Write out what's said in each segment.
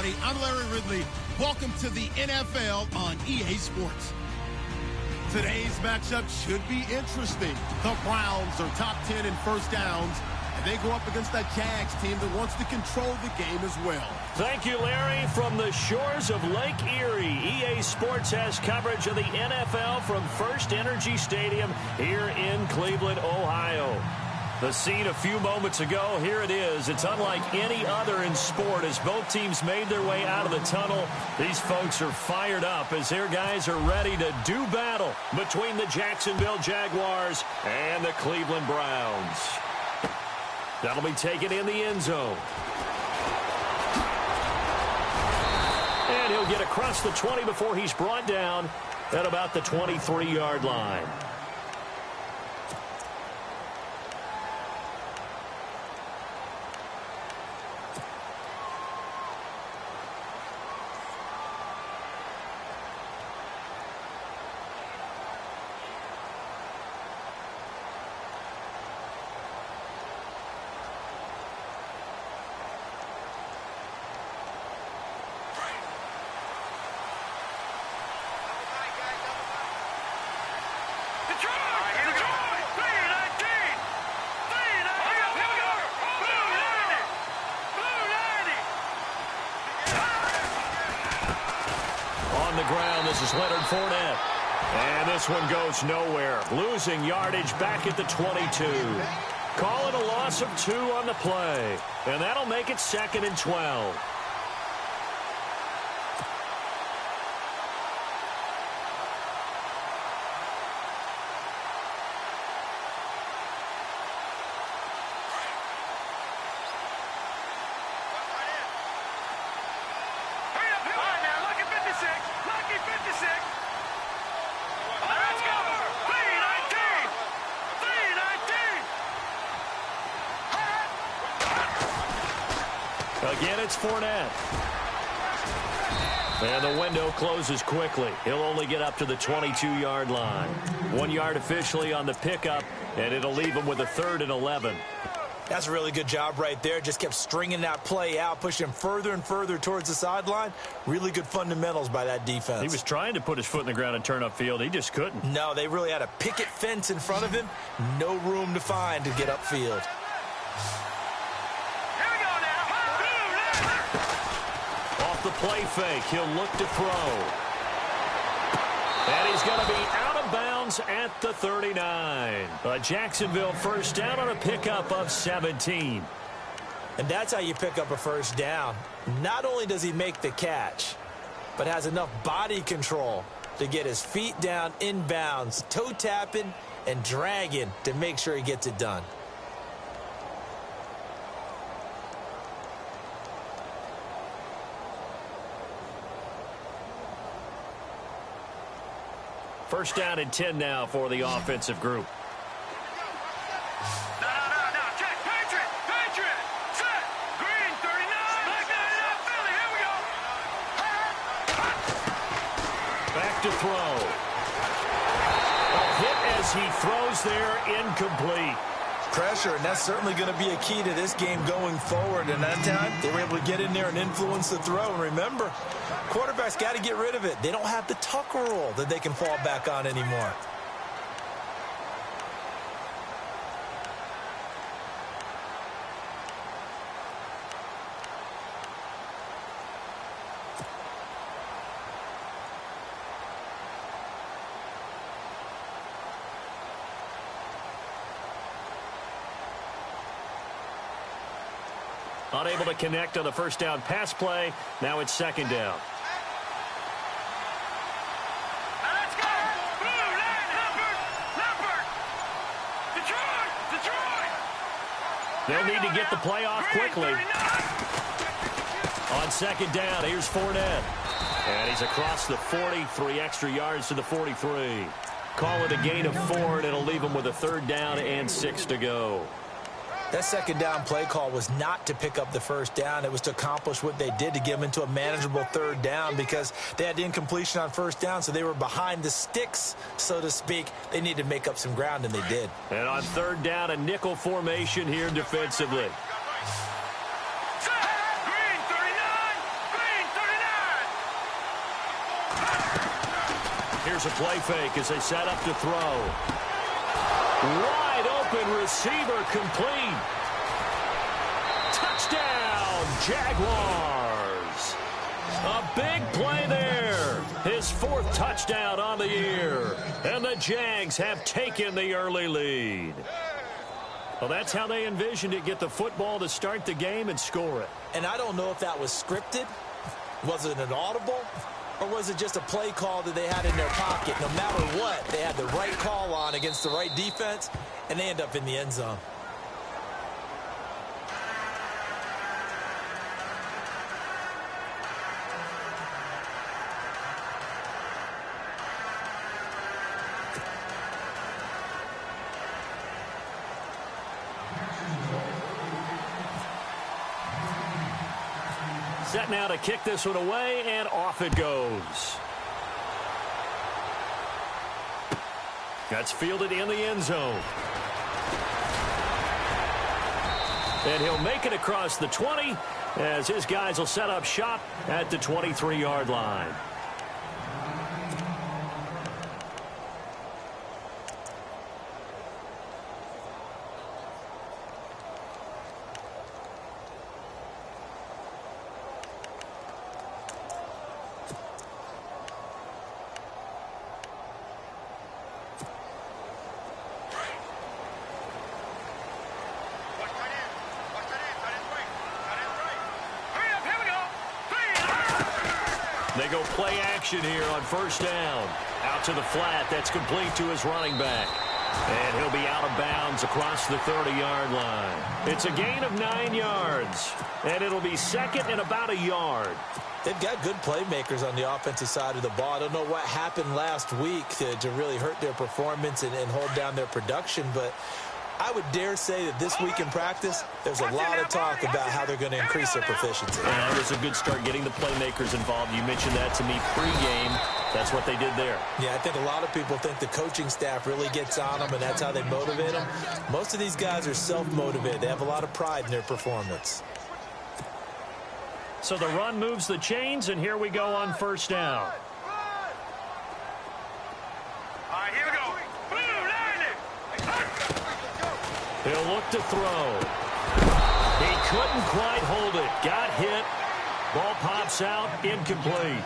everybody. I'm Larry Ridley. Welcome to the NFL on EA Sports. Today's matchup should be interesting. The Browns are top 10 in first downs, and they go up against that Jags team that wants to control the game as well. Thank you, Larry. From the shores of Lake Erie, EA Sports has coverage of the NFL from First Energy Stadium here in Cleveland, Ohio. The scene a few moments ago, here it is. It's unlike any other in sport as both teams made their way out of the tunnel. These folks are fired up as their guys are ready to do battle between the Jacksonville Jaguars and the Cleveland Browns. That'll be taken in the end zone. And he'll get across the 20 before he's brought down at about the 23-yard line. And this one goes nowhere. Losing yardage back at the 22. Call it a loss of 2 on the play. And that'll make it 2nd and 12. Again, it's Fournette. And the window closes quickly. He'll only get up to the 22-yard line. 1 yard officially on the pickup, and it'll leave him with a 3rd and 11. That's a really good job right there. Just kept stringing that play out, pushing him further and further towards the sideline. Really good fundamentals by that defense. He was trying to put his foot in the ground and turn upfield. He just couldn't. No, they really had a picket fence in front of him. No room to find to get upfield. The play fake. He'll look to throw. And he's going to be out of bounds at the 39. A Jacksonville first down on a pickup of 17. And that's how you pick up a first down. Not only does he make the catch, but has enough body control to get his feet down in bounds, toe tapping and dragging to make sure he gets it done. First down and 10 now for the offensive group. No. Check. Patriot. Set. Green, 39. Back up, Philly. Here we go. Back to throw. A hit as he throws there, incomplete. Pressure, and that's certainly going to be a key to this game going forward. And that time, they were able to get in there and influence the throw. And remember, quarterbacks got to get rid of it. They don't have the Tucker rule that they can fall back on anymore. Unable to connect on the first down pass play. Now it's 2nd down. Let's go. Blue line, Leopard. Detroit. They'll need to get the play off quickly. On 2nd down, here's Fournette. And he's across the 40, 3 extra yards to the 43. Call it a gain of 4, and it'll leave him with a 3rd down and 6 to go. That 2nd down play call was not to pick up the first down. It was to accomplish what they did, to get them into a manageable 3rd down, because they had the incompletion on first down, so they were behind the sticks, so to speak. They needed to make up some ground, and they did. And on 3rd down, a nickel formation here defensively. Green, 39. Green, Here's a play fake as they set up to throw. Wide open receiver complete. Touchdown, Jaguars. A big play there. His 4th touchdown on the year. And the Jags have taken the early lead. Well, that's how they envisioned it. Get the football to start the game and score it. And I don't know if that was scripted. Was it an audible? Or was it just a play call that they had in their pocket? No matter what, they had the right call on against the right defense, and they end up in the end zone. Set now to kick this one away, and off it goes. That's fielded in the end zone. And he'll make it across the 20 as his guys will set up shop at the 23-yard line. They go play action here on first down. Out to the flat. That's complete to his running back. And he'll be out of bounds across the 30-yard line. It's a gain of 9 yards. And it'll be second and about a yard. They've got good playmakers on the offensive side of the ball. I don't know what happened last week to really hurt their performance and hold down their production, but I would dare say that this week in practice, there's a lot of talk about how they're going to increase their proficiency. Yeah, it was a good start getting the playmakers involved. You mentioned that to me pregame. That's what they did there. Yeah, I think a lot of people think the coaching staff really gets on them, and that's how they motivate them. Most of these guys are self-motivated. They have a lot of pride in their performance. So the run moves the chains, and here we go on first down. All right, here we go. He'll look to throw. He couldn't quite hold it. Got hit. Ball pops out. Incomplete.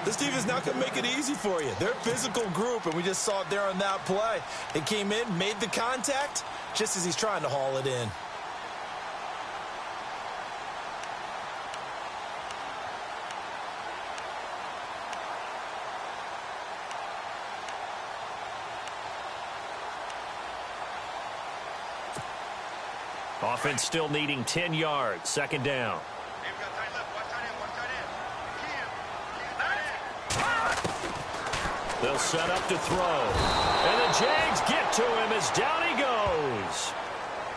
This team is not going to make it easy for you. They're a physical group, and we just saw it there on that play. They came in, made the contact, just as he's trying to haul it in. Offense still needing 10 yards. Second down. They'll set up to throw. And the Jags get to him as down he goes.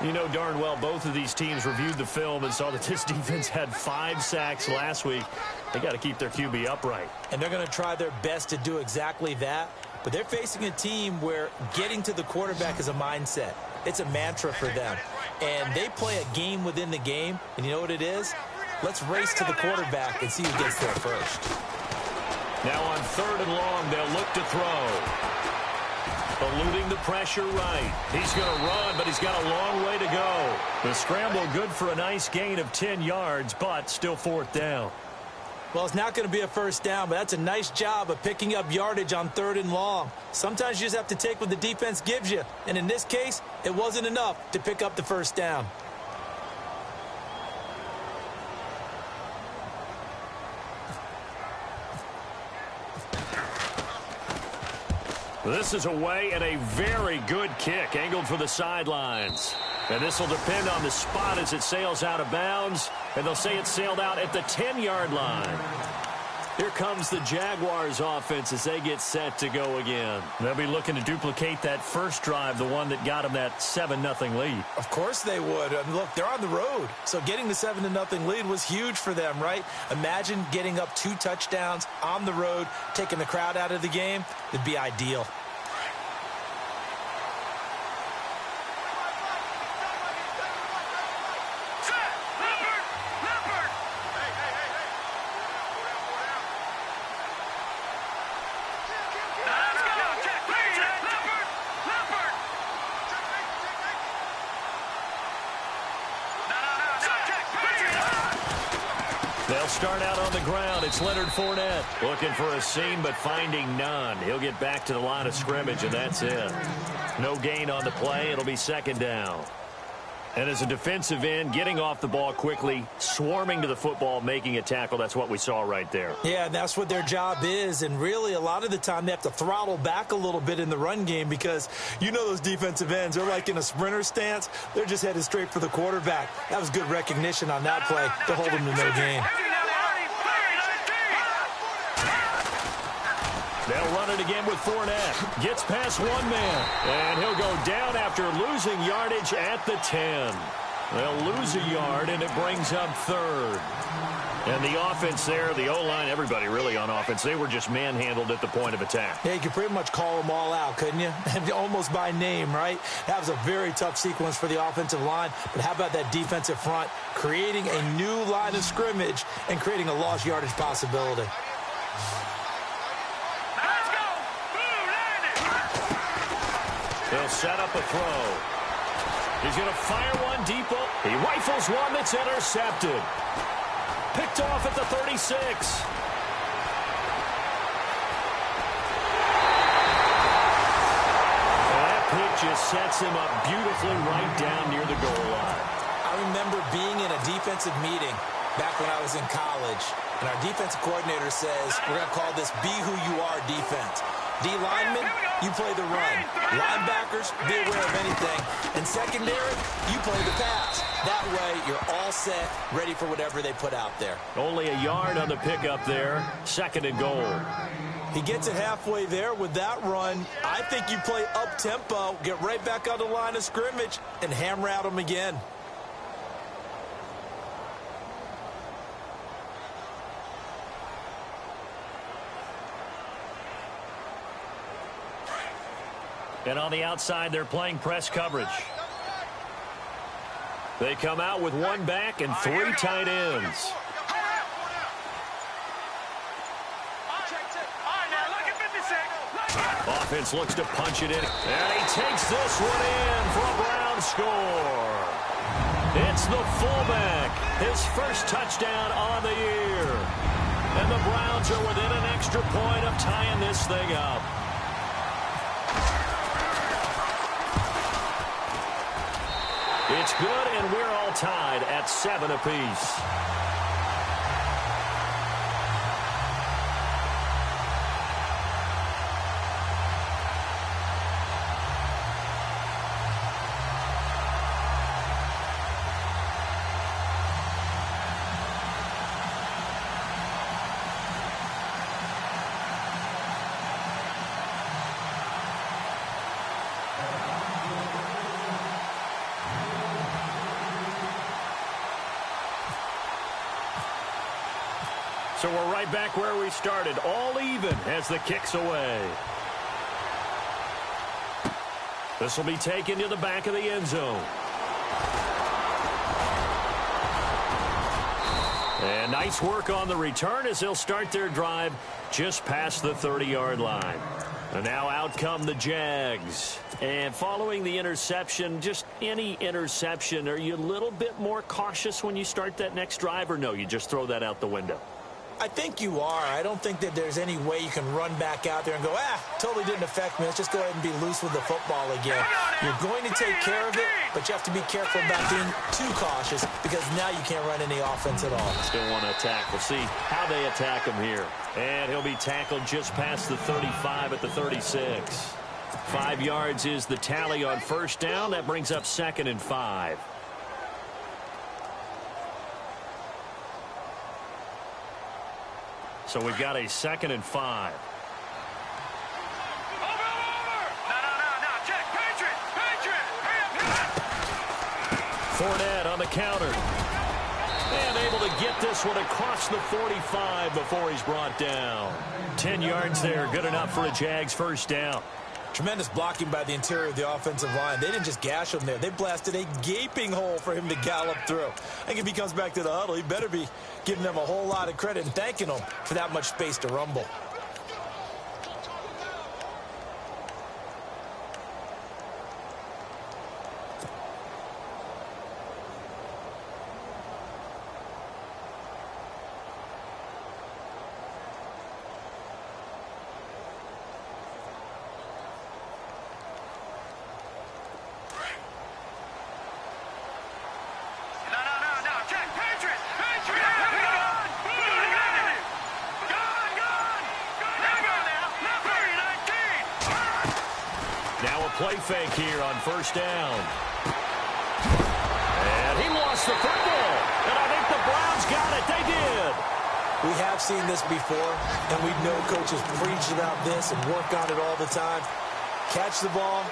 You know darn well both of these teams reviewed the film and saw that this defense had 5 sacks last week. They got to keep their QB upright. And they're going to try their best to do exactly that. But they're facing a team where getting to the quarterback is a mindset. It's a mantra for them. And they play a game within the game. And you know what it is? Let's race to the quarterback and see who gets there first. Now on third and long, they'll look to throw. Eluding the pressure right. He's going to run, but he's got a long way to go. The scramble good for a nice gain of 10 yards, but still fourth down. Well, it's not going to be a first down, but that's a nice job of picking up yardage on third and long. Sometimes you just have to take what the defense gives you. And in this case, it wasn't enough to pick up the first down. This is away and a very good kick, angled for the sidelines. And this will depend on the spot as it sails out of bounds. And they'll say it sailed out at the 10-yard line. Here comes the Jaguars offense as they get set to go again. They'll be looking to duplicate that first drive, the one that got them that 7-0 lead. Of course they would. I mean, look, they're on the road. So getting the 7-0 lead was huge for them, right? Imagine getting up 2 touchdowns on the road, taking the crowd out of the game. It'd be ideal. They'll start out on the ground. It's Leonard Fournette looking for a seam but finding none. He'll get back to the line of scrimmage, and that's it. No gain on the play. It'll be second down. And as a defensive end, getting off the ball quickly, swarming to the football, making a tackle, that's what we saw right there. Yeah, that's what their job is. And really, a lot of the time, they have to throttle back a little bit in the run game because you know those defensive ends, they're like in a sprinter stance. They're just headed straight for the quarterback. That was good recognition on that play to hold them to no gain. They'll run it again with Fournette. Gets past one man. And he'll go down after losing yardage at the 10. They'll lose a yard, and it brings up third. And the offense there, the O-line, everybody really on offense, they were just manhandled at the point of attack. Yeah, you could pretty much call them all out, couldn't you? Almost by name, right? That was a very tough sequence for the offensive line. But how about that defensive front creating a new line of scrimmage and creating a lost yardage possibility? He'll set up a throw. He's going to fire one deep. He rifles one that's intercepted. Picked off at the 36. That pick just sets him up beautifully right down near the goal line. I remember being in a defensive meeting back when I was in college, and our defensive coordinator says, we're going to call this Be Who You Are defense. D linemen, you play the run. Linebackers, be aware of anything. And secondary, you play the pass. That way, you're all set, ready for whatever they put out there. Only a yard on the pickup there. Second and goal. He gets it halfway there with that run. I think you play up-tempo, get right back on the line of scrimmage, and hammer at them again. And on the outside, they're playing press coverage. They come out with one back and three tight ends. Offense looks to punch it in. And he takes this one in for a Brown score. It's the fullback. His first touchdown on the year. And the Browns are within an extra point of tying this thing up. It's good, and we're all tied at 7 apiece. So we're right back where we started, all even as the kick's away. This will be taken to the back of the end zone. And nice work on the return as they'll start their drive just past the 30-yard line. And now out come the Jags. And following the interception, just any interception, are you a little bit more cautious when you start that next drive, or no, you just throw that out the window? I think you are. I don't think that there's any way you can run back out there and go, totally didn't affect me. Let's just go ahead and be loose with the football again. You're going to take care of it, but you have to be careful about being too cautious because now you can't run any offense at all. Still want to attack. We'll see how they attack him here. And he'll be tackled just past the 35 at the 36. 5 yards is the tally on first down. That brings up 2nd and 5. So we've got a 2nd and 5. Fournette on the counter. And able to get this one across the 45 before he's brought down. 10 yards there, good enough for a Jags first down. Tremendous blocking by the interior of the offensive line. They didn't just gash him there. They blasted a gaping hole for him to gallop through. I think if he comes back to the huddle, he better be giving them a whole lot of credit and thanking them for that much space to rumble. fake here on first down. And he lost the football. And I think the Browns got it. They did. We have seen this before, and we know coaches preach about this and work on it all the time. Catch the ball.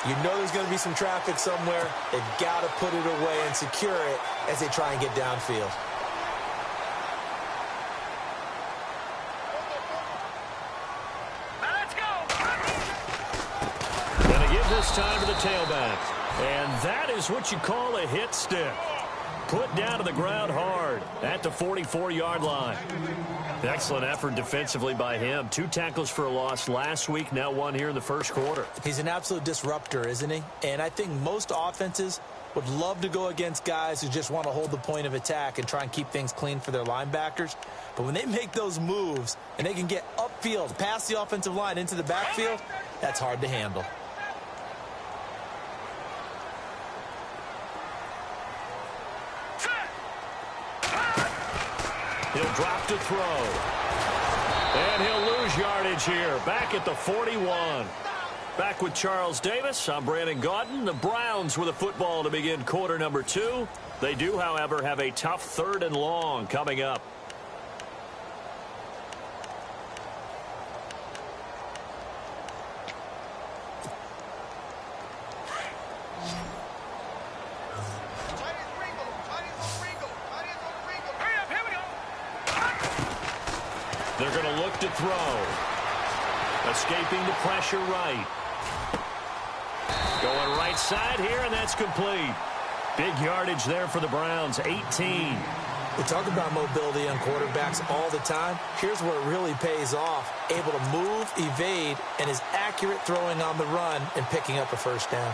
You know there's going to be some traffic somewhere. They've got to put it away and secure it as they try and get downfield. Let's go. Going to give this time to the tailback. And that is what you call a hit stick. Put down to the ground hard at the 44-yard line. Excellent effort defensively by him. 2 tackles for a loss last week, now 1 here in the first quarter. He's an absolute disruptor, isn't he? And I think most offenses would love to go against guys who just want to hold the point of attack and try and keep things clean for their linebackers. But when they make those moves and they can get upfield, past the offensive line into the backfield, that's hard to handle. He'll drop to throw. And he'll lose yardage here. Back at the 41. Back with Charles Davis. I'm Brandon Gaudin. The Browns with a football to begin quarter number 2. They do, however, have a tough 3rd and long coming up. They're going to look to throw. Escaping the pressure right. Going right side here, and that's complete. Big yardage there for the Browns, 18. We talk about mobility on quarterbacks all the time. Here's where it really pays off. Able to move, evade, and is accurate throwing on the run and picking up a first down.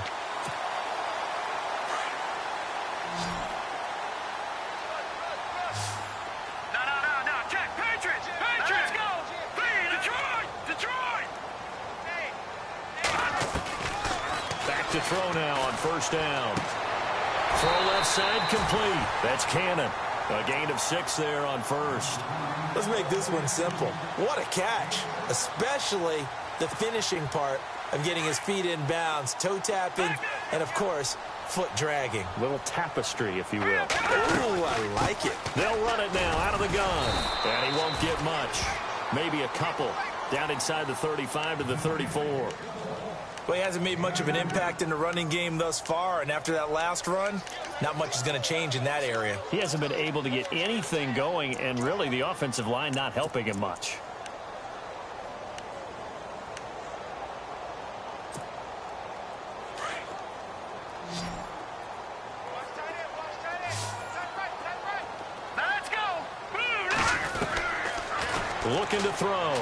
To throw now on first down. Throw left side complete. That's Cannon. A gain of 6 there on first. Let's make this one simple. What a catch, especially the finishing part of getting his feet in bounds, toe tapping, and of course, foot dragging. Little tapestry, if you will. Ooh, I like it. They'll run it now out of the gun. And he won't get much. Maybe a couple. Down inside the 35 to the 34. Well, he hasn't made much of an impact in the running game thus far, and after that last run, not much is going to change in that area. He hasn't been able to get anything going, and really the offensive line not helping him much. Let's go. Looking to throw.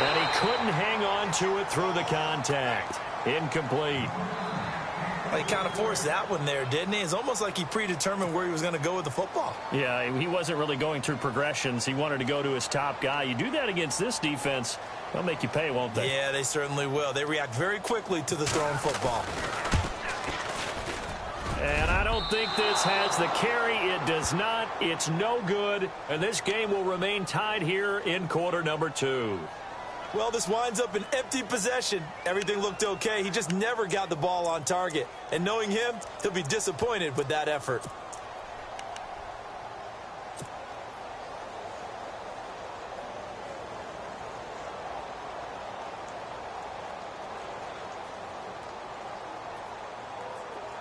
And he couldn't hang on to it through the contact. Incomplete. Well, he kind of forced that one there, didn't he? It's almost like he predetermined where he was going to go with the football. Yeah, he wasn't really going through progressions. He wanted to go to his top guy. You do that against this defense, they'll make you pay, won't they? Yeah, they certainly will. They react very quickly to the thrown football. And I don't think this has the carry. It does not. It's no good. And this game will remain tied here in quarter number 2. Well, this winds up an empty possession. Everything looked okay. He just never got the ball on target. And knowing him, he'll be disappointed with that effort.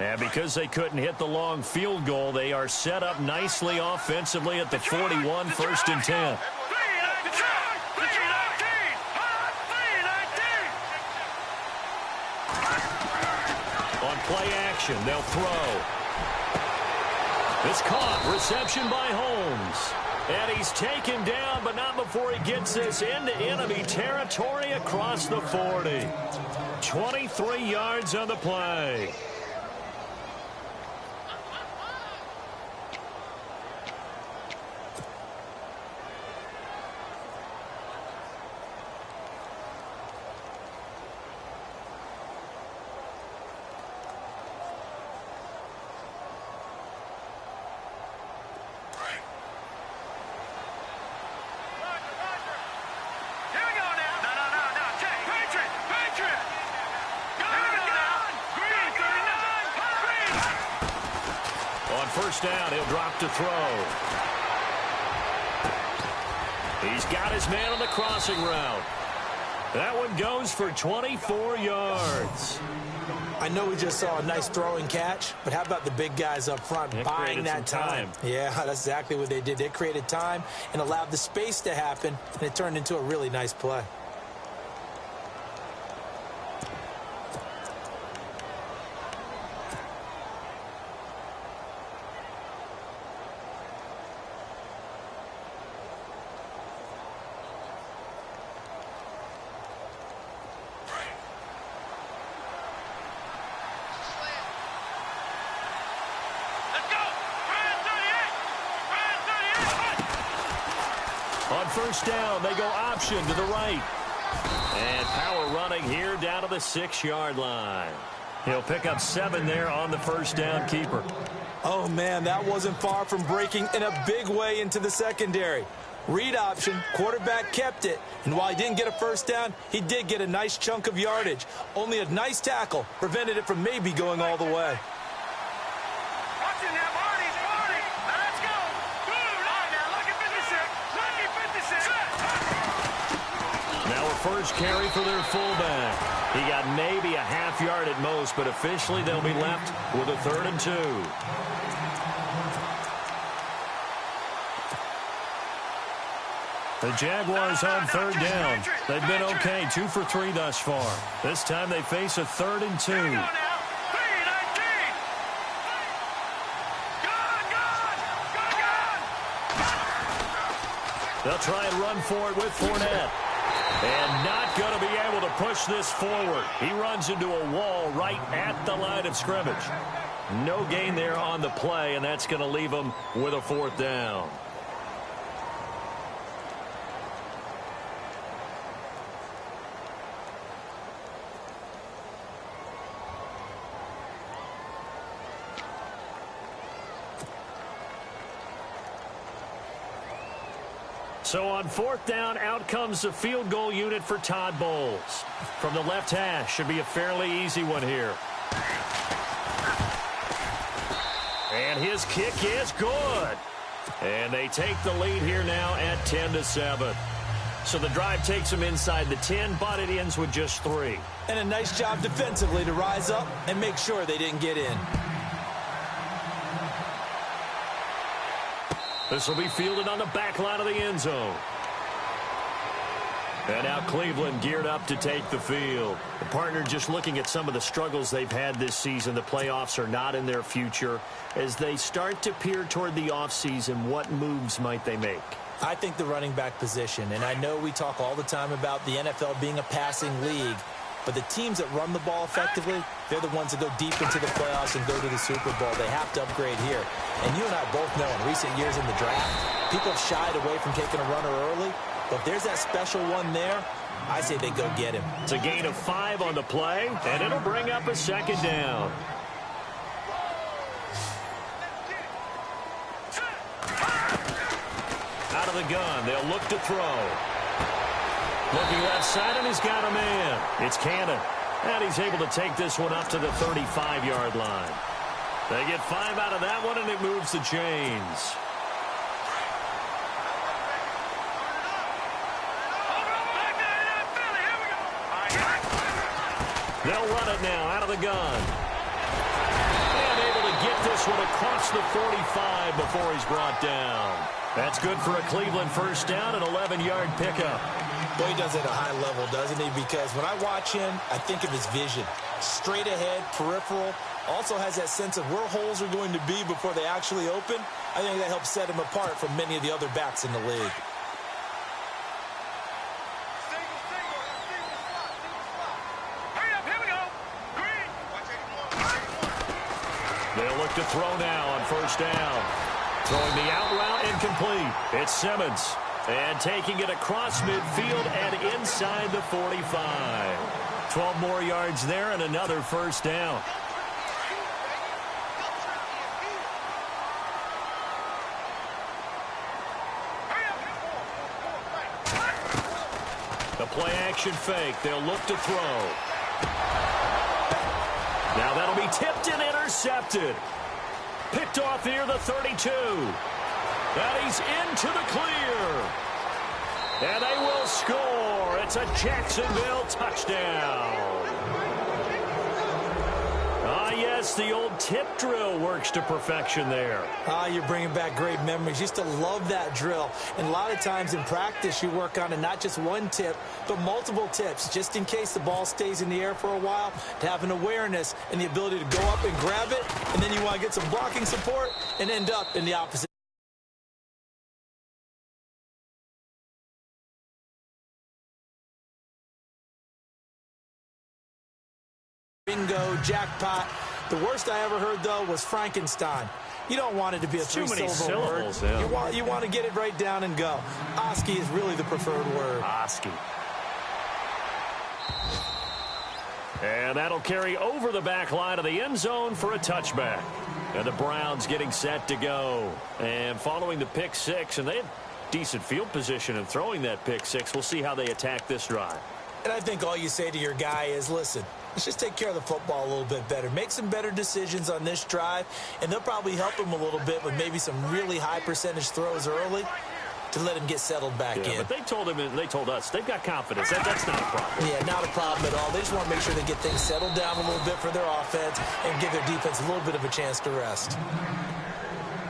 And because they couldn't hit the long field goal, they are set up nicely offensively at the 41, 1st and 10. On play action, they'll throw. It's caught. Reception by Holmes. And he's taken down, but not before he gets this into enemy territory across the 40. 23 yards on the play. On first down, he'll drop to throw. He's got his man on the crossing route. That one goes for 24 yards. I know we just saw a nice throwing catch, but how about the big guys up front buying that time? Yeah, that's exactly what they did. They created time and allowed the space to happen, and it turned into a really nice play. On first down, they go option to the right. And power running here down to the 6-yard line. He'll pick up 7 there on the first down keeper. Oh, man, that wasn't far from breaking in a big way into the secondary. Read option, quarterback kept it, and while he didn't get a first down, he did get a nice chunk of yardage. Only a nice tackle prevented it from maybe going all the way. First carry for their fullback. He got maybe a half yard at most, but officially they'll be left with a 3rd and 2. The Jaguars on 3rd down. They've been okay, 2 for 3 thus far. This time they face a 3rd and 2. They'll try and run for it with Fournette. And not going to be able to push this forward. He runs into a wall right at the line of scrimmage. No gain there on the play, and that's going to leave him with a 4th down. So on 4th down, out comes the field goal unit for Todd Bowles. From the left hash, should be a fairly easy one here. And his kick is good. And they take the lead here now at 10-7. So the drive takes them inside the 10, but it ends with just 3. And a nice job defensively to rise up and make sure they didn't get in. This will be fielded on the back line of the end zone. And now Cleveland geared up to take the field. The partner just looking at some of the struggles they've had this season. The playoffs are not in their future. As they start to peer toward the offseason, what moves might they make? I think the running back position, and I know we talk all the time about the NFL being a passing league, but the teams that run the ball effectively, they're the ones that go deep into the playoffs and go to the Super Bowl. They have to upgrade here. And you and I both know in recent years in the draft, people have shied away from taking a runner early. But if there's that special one there, I say they go get him. It's a gain of 5 on the play, and it'll bring up a 2nd down. Out of the gun, they'll look to throw. Looking left side, and he's got a man. It's Cannon. And he's able to take this one up to the 35-yard line. They get 5 out of that one, and it moves the chains. They'll run it now out of the gun. And able to get this one across the 45 before he's brought down. That's good for a Cleveland first down, an 11-yard pickup. Boy, he does it at a high level, doesn't he? Because when I watch him, I think of his vision. Straight ahead, peripheral. Also has that sense of where holes are going to be before they actually open. I think that helps set him apart from many of the other backs in the league. They'll look to throw now on first down. Throwing the out route incomplete. It's Simmons. And taking it across midfield and inside the 45. 12 more yards there and another first down. The play action fake. They'll look to throw. Now that'll be tipped and intercepted. Picked off near the 32. And he's into the clear. And they will score. It's a Jacksonville touchdown. Yes, the old tip drill works to perfection there. You're bringing back great memories. Used to love that drill. And a lot of times in practice, you work on it, not just one tip, but multiple tips, just in case the ball stays in the air for a while, to have an awareness and the ability to go up and grab it, and then you want to get some blocking support and end up in the opposite. Bingo, jackpot. The worst I ever heard, though, was Frankenstein. You don't want it to be a three-syllable word. Yeah. You want to get it right down and go. Oski is really the preferred word. Oski. And that'll carry over the back line of the end zone for a touchback. And the Browns getting set to go. And following the pick six, and they had decent field position in throwing that pick six. We'll see how they attack this drive. And I think all you say to your guy is, listen, let's just take care of the football a little bit better. Make some better decisions on this drive, and they'll probably help him a little bit with maybe some really high percentage throws early to let him get settled back in. But they told him, and they told us, they've got confidence. That's not a problem. Yeah, not a problem at all. They just want to make sure they get things settled down a little bit for their offense and give their defense a little bit of a chance to rest.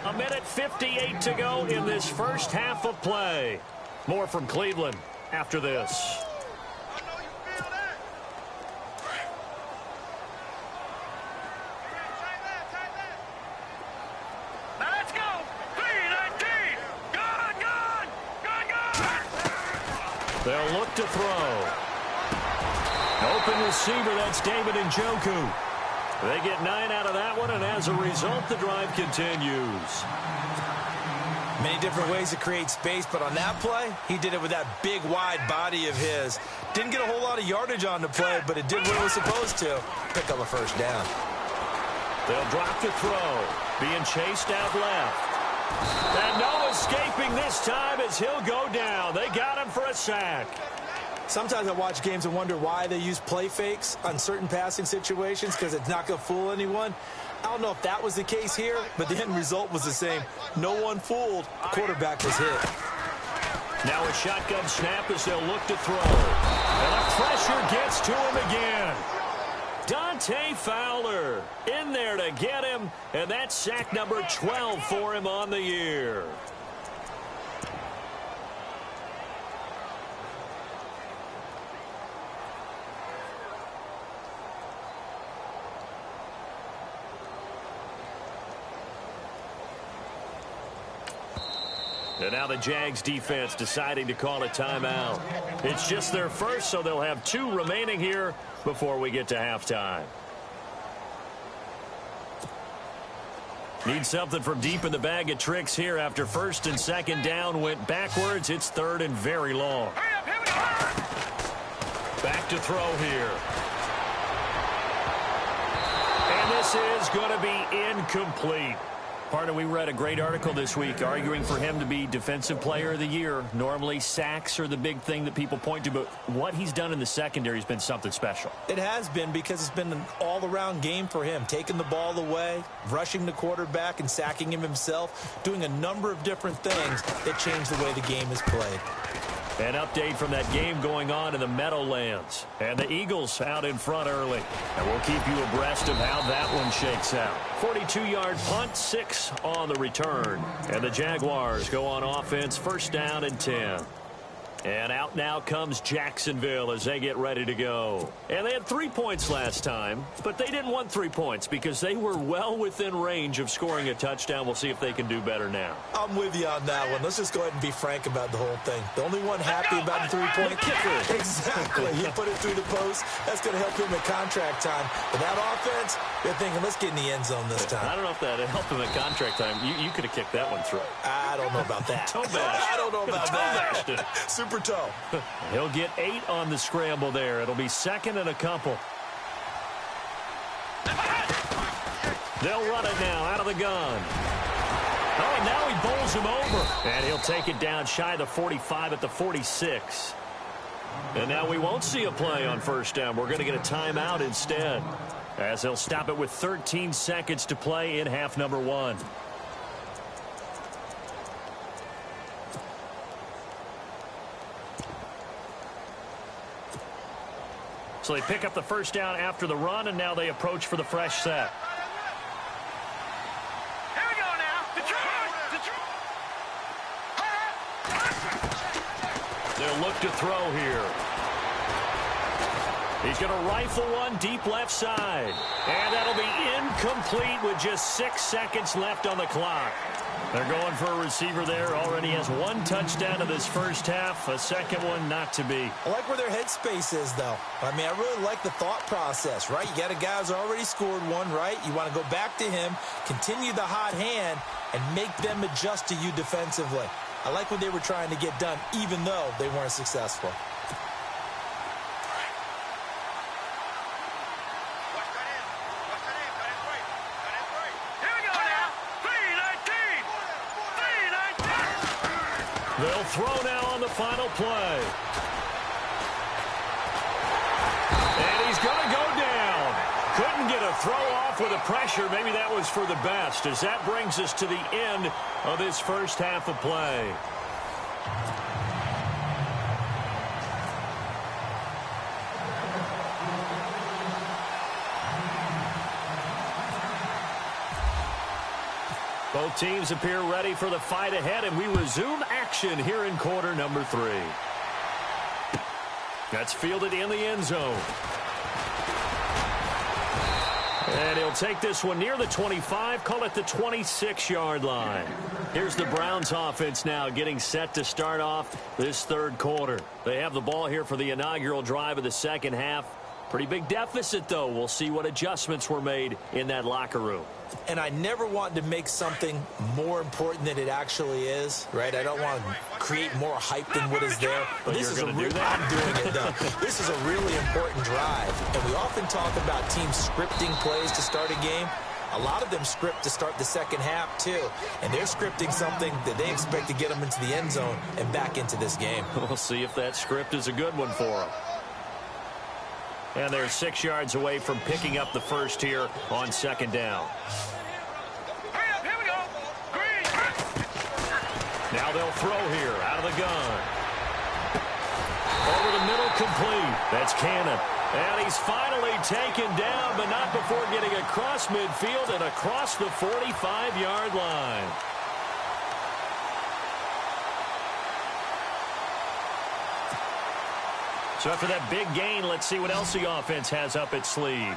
A minute 58 to go in this first half of play. More from Cleveland after this. They'll look to throw. Open receiver, that's David Njoku. They get 9 out of that one, and as a result, the drive continues. Many different ways to create space, but on that play, he did it with that big, wide body of his. Didn't get a whole lot of yardage on the play, but it did what it was supposed to. Pick up a first down. They'll drop the throw. Being chased out left. And no escaping this time as he'll go down. They got him for a sack. Sometimes I watch games and wonder why they use play fakes on certain passing situations, because it's not going to fool anyone. I don't know if that was the case here, but the end result was the same. No one fooled. The quarterback was hit. Now a shotgun snap as they'll look to throw. And the pressure gets to him again. Dante Fowler in there to get him, and that's sack number 12 for him on the year. And now the Jags defense deciding to call a timeout. It's just their first, so they'll have 2 remaining here before we get to halftime. Need something from deep in the bag of tricks here after first and second down went backwards. It's third and very long. Back to throw here. And this is going to be incomplete. Partner, we read a great article this week arguing for him to be Defensive Player of the Year. Normally, sacks are the big thing that people point to, but what he's done in the secondary has been something special. It has been, because it's been an all-around game for him. Taking the ball away, rushing the quarterback, and sacking him himself, doing a number of different things that change the way the game is played. An update from that game going on in the Meadowlands. And the Eagles out in front early. And we'll keep you abreast of how that one shakes out. 42-yard punt, 6 on the return. And the Jaguars go on offense, first down and 10. And out now comes Jacksonville as they get ready to go. And they had 3 points last time, but they didn't want 3 points because they were well within range of scoring a touchdown. We'll see if they can do better now. I'm with you on that one. Let's just go ahead and be frank about the whole thing. The only one happy about the 3-point kicker. Exactly. He put it through the post. That's going to help him at contract time. But that offense, they're thinking, let's get in the end zone this time. I don't know if that helped him at contract time. You could have kicked that one through. I don't know about that. I don't know about that. Super toe. He'll get 8 on the scramble there. It'll be second and a couple. They'll run it now out of the gun. Oh, and now he bowls him over. And he'll take it down shy of the 45 at the 46. And now we won't see a play on first down. We're going to get a timeout instead. as they'll stop it with 13 seconds to play in half number 1. So they pick up the first down after the run, and now they approach for the fresh set. Here we go now. Detroit! They'll look to throw here. He's going to rifle one deep left side. And that'll be incomplete with just 6 seconds left on the clock. They're going for a receiver there. Already has 1 touchdown in this first half. A second one not to be. I like where their headspace is, though. I mean, I really like the thought process, right? You got a guy who's already scored one, right? You want to go back to him, continue the hot hand, and make them adjust to you defensively. I like what they were trying to get done, even though they weren't successful. They'll throw now on the final play. And he's going to go down. Couldn't get a throw off with the pressure. Maybe that was for the best, as that brings us to the end of this first half of play. Both teams appear ready for the fight ahead, and we resume action here in quarter number 3. That's fielded in the end zone. And he'll take this one near the 25, call it the 26-yard line. Here's the Browns offense now getting set to start off this third quarter. They have the ball here for the inaugural drive of the second half. Pretty big deficit, though. We'll see what adjustments were made in that locker room. And I never want to make something more important than it actually is, right? I don't want to create more hype than what is there. But this you're is going to do that? I'm doing it, though. This is a really important drive. And we often talk about teams scripting plays to start a game. A lot of them script to start the second half, too. And they're scripting something that they expect to get them into the end zone and back into this game. We'll see if that script is a good one for them. And they're 6 yards away from picking up the first here on second down. Hurry up, here we go. Green. Now they'll throw here out of the gun. Over the middle, complete. That's Cannon. And he's finally taken down, but not before getting across midfield and across the 45-yard line. So after that big gain, let's see what else the offense has up its sleeve.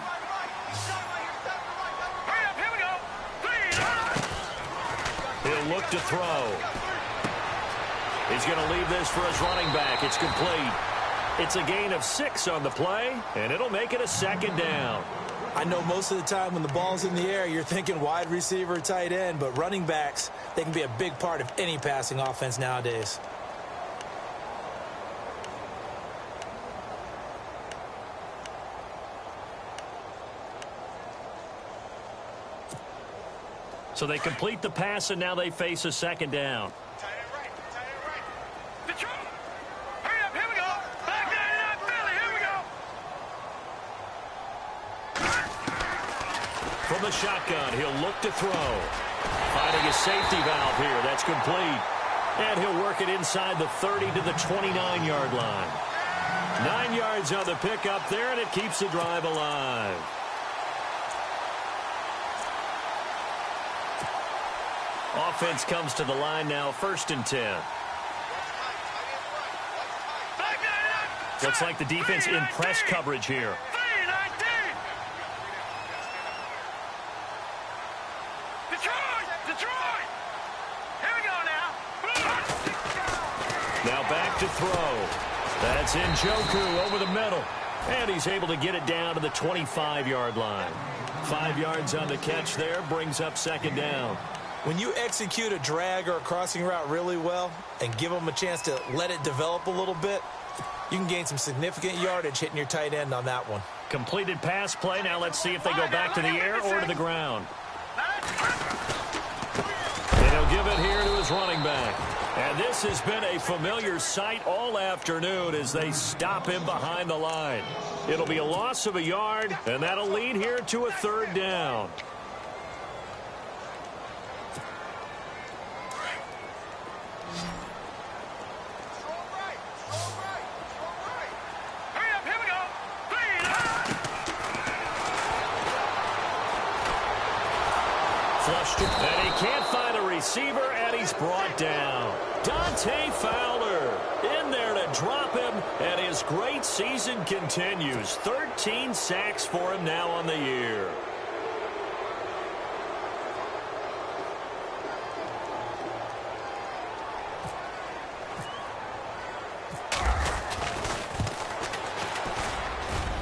Hurry up, here we go. He'll look to throw. He's going to leave this for his running back. It's complete. It's a gain of 6 on the play, and it'll make it a second down. I know most of the time when the ball's in the air, you're thinking wide receiver, tight end, but running backs, they can be a big part of any passing offense nowadays. So they complete the pass, and now they face a second down. Tight end right. Detroit. Hurry up, here we go. Back 99 Philly, here we go. From the shotgun, he'll look to throw. Finding a safety valve here. That's complete. And he'll work it inside the 30 to the 29-yard line. 9 yards on the pickup there, and it keeps the drive alive. Offense comes to the line now, 1st and 10. Looks like the defense in press coverage here. Detroit! Here we go now. Now back to throw. That's Njoku over the middle. And he's able to get it down to the 25-yard line. 5 yards on the catch there, brings up second down. When you execute a drag or a crossing route really well and give them a chance to let it develop a little bit, you can gain some significant yardage hitting your tight end on that one. Completed pass play. Now let's see if they go back to the air or to the ground. And he'll give it here to his running back. And this has been a familiar sight all afternoon as they stop him behind the line. It'll be a loss of a yard, and that'll lead here to a third down. And he can't find a receiver, and he's brought down. Dante Fowler in there to drop him, and his great season continues. 13 sacks for him now on the year.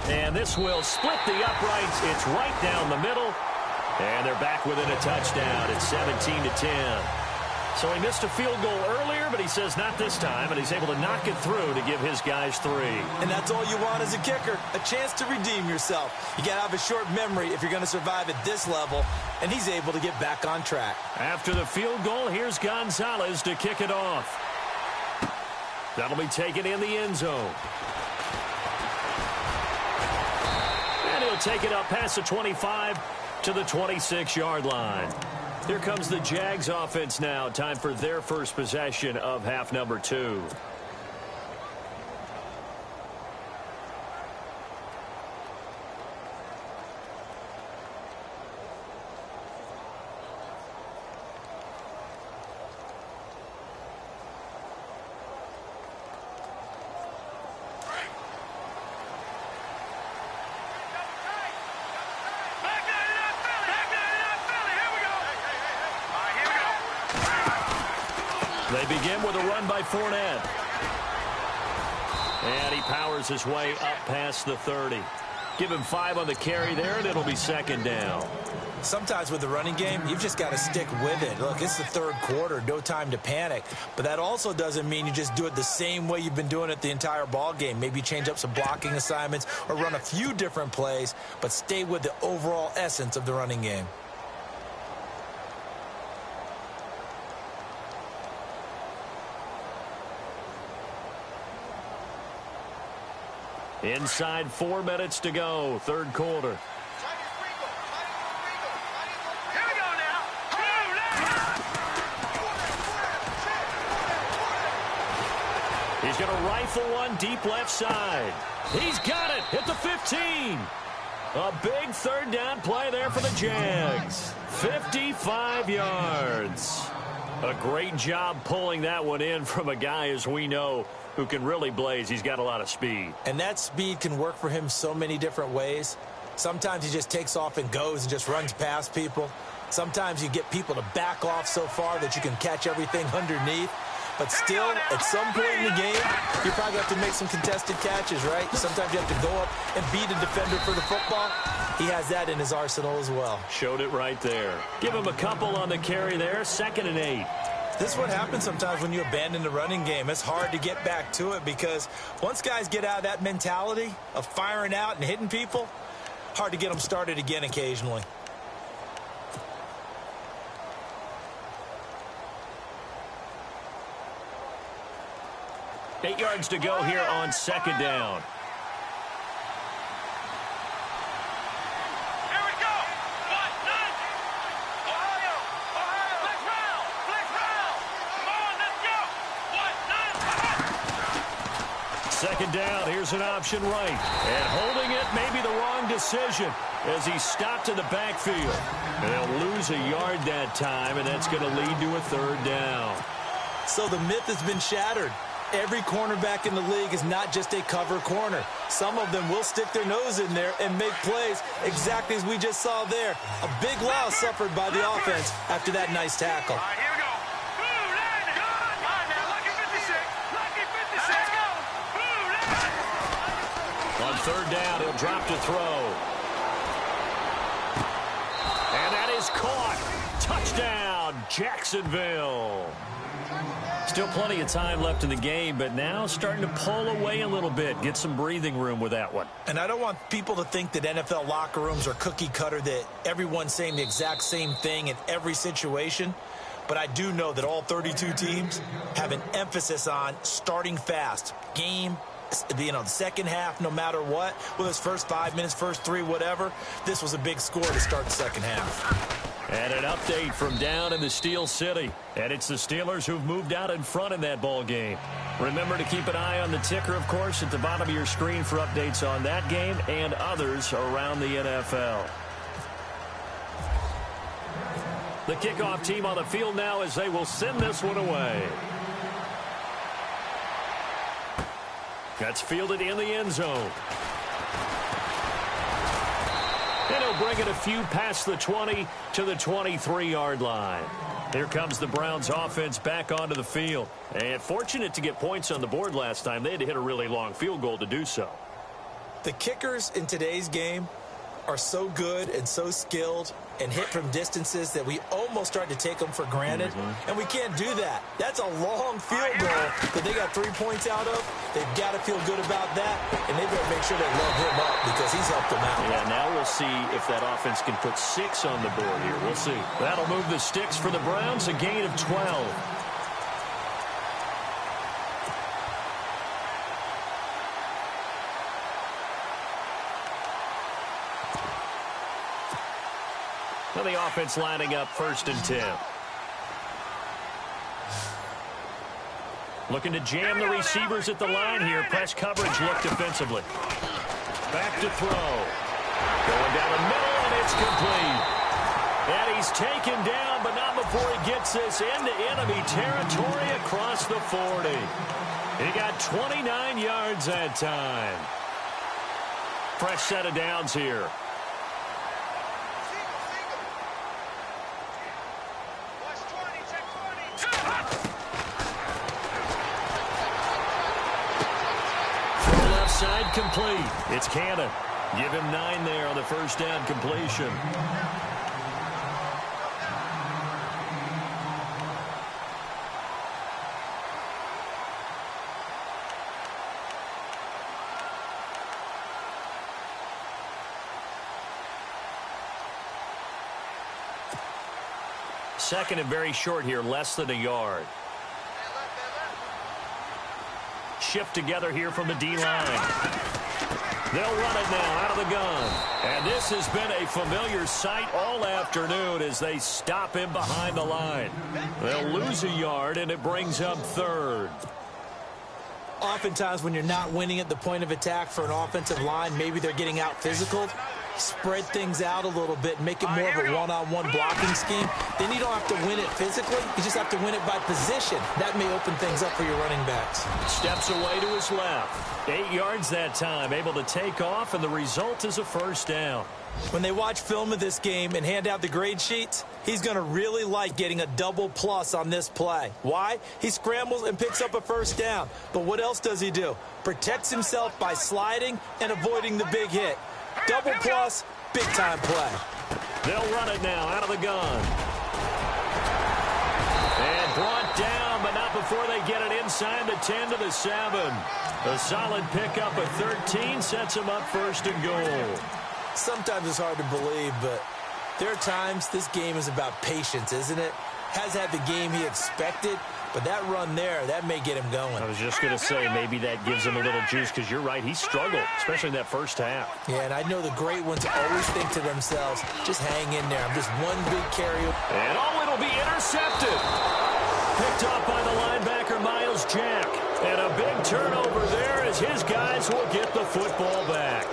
And this will split the uprights. It's right down the middle. And they're back within a touchdown. It's 17-10. So he missed a field goal earlier, but he says not this time, and he's able to knock it through to give his guys 3. And that's all you want as a kicker, a chance to redeem yourself. You got to have a short memory if you're going to survive at this level, and he's able to get back on track. After the field goal, here's Gonzalez to kick it off. That'll be taken in the end zone. And he'll take it up past the 25 to the 26-yard line. Here comes the Jags offense now. Time for their first possession of half number 2. They begin with a run by Fournette. And he powers his way up past the 30. Give him 5 on the carry there, and it'll be second down. Sometimes with the running game, you've just got to stick with it. Look, it's the third quarter, no time to panic. But that also doesn't mean you just do it the same way you've been doing it the entire ball game. Maybe change up some blocking assignments or run a few different plays, but stay with the overall essence of the running game. Inside 4 minutes to go, third quarter. Here we go now. He's going to rifle one deep left side. He's got it at the 15. A big third down play there for the Jags. 55 yards. A great job pulling that one in from a guy, as we know, who can really blaze. He's got a lot of speed. And that speed can work for him so many different ways. Sometimes he just takes off and goes and just runs past people. Sometimes you get people to back off so far that you can catch everything underneath. But still, at some point in the game, you probably have to make some contested catches, right? Sometimes you have to go up and beat a defender for the football. He has that in his arsenal as well. Showed it right there. Give him a couple on the carry there, 2nd and 8. This is what happens sometimes when you abandon the running game. It's hard to get back to it because once guys get out of that mentality of firing out and hitting people, hard to get them started again occasionally. Eight yards to go here on 2nd down. Here we go. 1-0. Ohio. Flex round. Come on, let's go. 1-0. 2nd down. Here's an option right. And holding it may be the wrong decision as he stopped in the backfield. And they'll lose a yard that time, and that's going to lead to a 3rd down. So the myth has been shattered. Every cornerback in the league is not just a cover corner. Some of them will stick their nose in there and make plays exactly as we just saw there. A big loss suffered by the offense after that nice tackle. All right, here we go. Blue line. Come on now, lucky 56. Lucky 56. Let's go. Blue line. On 3rd down, he'll drop to throw. And that is caught. Touchdown, Jacksonville. Still plenty of time left in the game, but now starting to pull away a little bit, get some breathing room with that one. And I don't want people to think that NFL locker rooms are cookie cutter, that everyone's saying the exact same thing in every situation. but I do know that all 32 teams have an emphasis on starting fast. Game, the second half, no matter what, whether it's first 5 minutes, first 3, whatever, this was a big score to start the second half. And an update from down in the Steel City. And it's the Steelers who've moved out in front in that ball game. Remember to keep an eye on the ticker, of course, at the bottom of your screen for updates on that game and others around the NFL. The kickoff team on the field now as they will send this one away. That's fielded in the end zone. And he'll bring it a few past the 20 to the 23-yard line. Here comes the Browns offense back onto the field. And fortunate to get points on the board last time. They had to hit a really long field goal to do so. The kickers in today's game are so good and so skilled and hit from distances that we almost start to take them for granted. And we can't do that. That's a long field goal that they got 3 points out of. They've got to feel good about that, and they better make sure they load him up because he's helped them out. Yeah, now we'll see if that offense can put 6 on the board here. We'll see. That'll move the sticks for the Browns, a gain of 12. Well, the offense lining up 1st and 10. Looking to jam the receivers at the line here. Press coverage look defensively. Back to throw. Going down the middle, and it's complete. And he's taken down, but not before he gets this into enemy territory across the 40. He got 29 yards that time. Fresh set of downs here. Side complete. It's Cannon. Give him 9 there on the first down completion. Second and very short here, less than a yard. Shift together here from the D-line. They'll run it now out of the gun. And this has been a familiar sight all afternoon as they stop him behind the line. They'll lose a yard, and it brings up 3rd. Oftentimes when you're not winning at the point of attack for an offensive line, maybe they're getting out physical. Spread things out a little bit, make it more of a one-on-one blocking scheme. Then you don't have to win it physically. You just have to win it by position. That may open things up for your running backs. Steps away to his left. 8 yards that time, able to take off, and the result is a first down. When they watch film of this game and hand out the grade sheets, he's going to really like getting a double plus on this play. Why? He scrambles and picks up a first down. But what else does he do? Protects himself by sliding and avoiding the big hit. Double plus, big-time play. They'll run it now out of the gun. And brought down, but not before they get it inside the 10 to the 7. A solid pickup of 13 sets them up 1st and goal. Sometimes it's hard to believe, but there are times this game is about patience, isn't it? Has had the game he expected, but that run there, that may get him going. I was just going to say, maybe that gives him a little juice, because you're right, he struggled, especially in that first half. Yeah, and I know the great ones always think to themselves, just hang in there. I'm just one big carry. And it'll be intercepted. Picked off by the linebacker, Miles Jack. And a big turnover there as his guys will get the football back.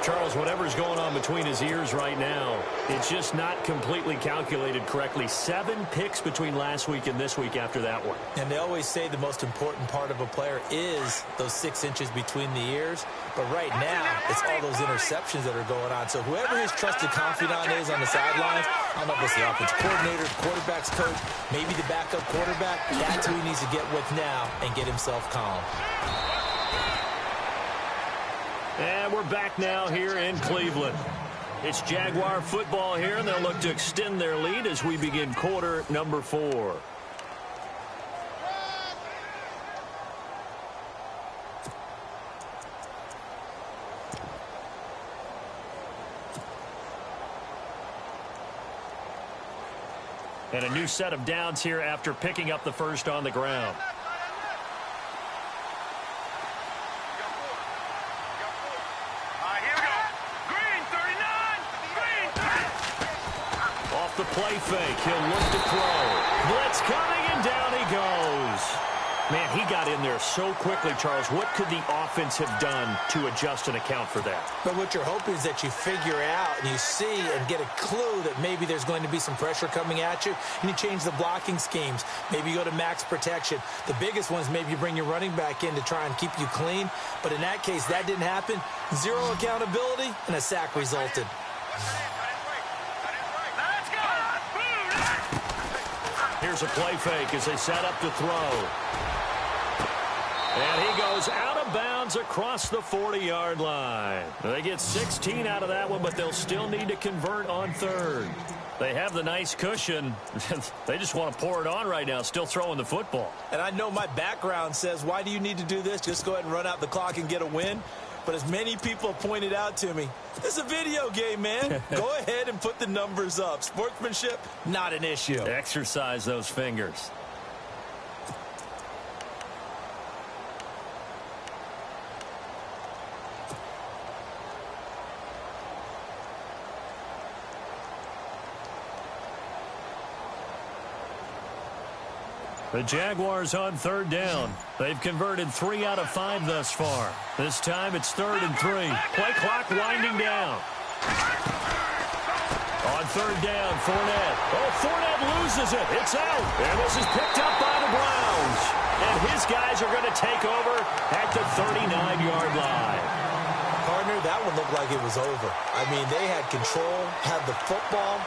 Charles, whatever's going on between his ears right now, it's just not completely calculated correctly. 7 picks between last week and this week after that one. And they always say the most important part of a player is those 6 inches between the ears. But right now, it's all those interceptions that are going on. So whoever his trusted confidant is on the sidelines, I don't know if it's the offensive coordinator, quarterback's coach, maybe the backup quarterback, that's who he needs to get with now and get himself calm. And we're back now here in Cleveland. It's Jaguar football here, and they'll look to extend their lead as we begin quarter number 4. And a new set of downs here after picking up the first on the ground. The play fake. He'll look to throw. Blitz coming, and down he goes. Man, he got in there so quickly, Charles. What could the offense have done to adjust and account for that? But what you're hoping is that you figure out and you see and get a clue that maybe there's going to be some pressure coming at you, and you change the blocking schemes. Maybe you go to max protection. The biggest one is maybe you bring your running back in to try and keep you clean. But in that case, that didn't happen. Zero accountability, and a sack resulted. Here's a play fake as they set up to throw. And he goes out of bounds across the 40-yard line. They get 16 out of that one, but they'll still need to convert on third. They have the nice cushion. They just want to pour it on right now, still throwing the football. And I know my background says, why do you need to do this? Just go ahead and run out the clock and get a win. But as many people have pointed out to me, this is a video game, man. Go ahead and put the numbers up. Sportsmanship, not an issue. Exercise those fingers. The Jaguars on third down. They've converted 3 out of 5 thus far. This time it's 3rd and 3. Play clock winding down. On third down, Fournette. Oh, Fournette loses it. It's out. And this is picked up by the Browns. And his guys are going to take over at the 39-yard line. Partner, that one looked like it was over. I mean, they had control, had the football,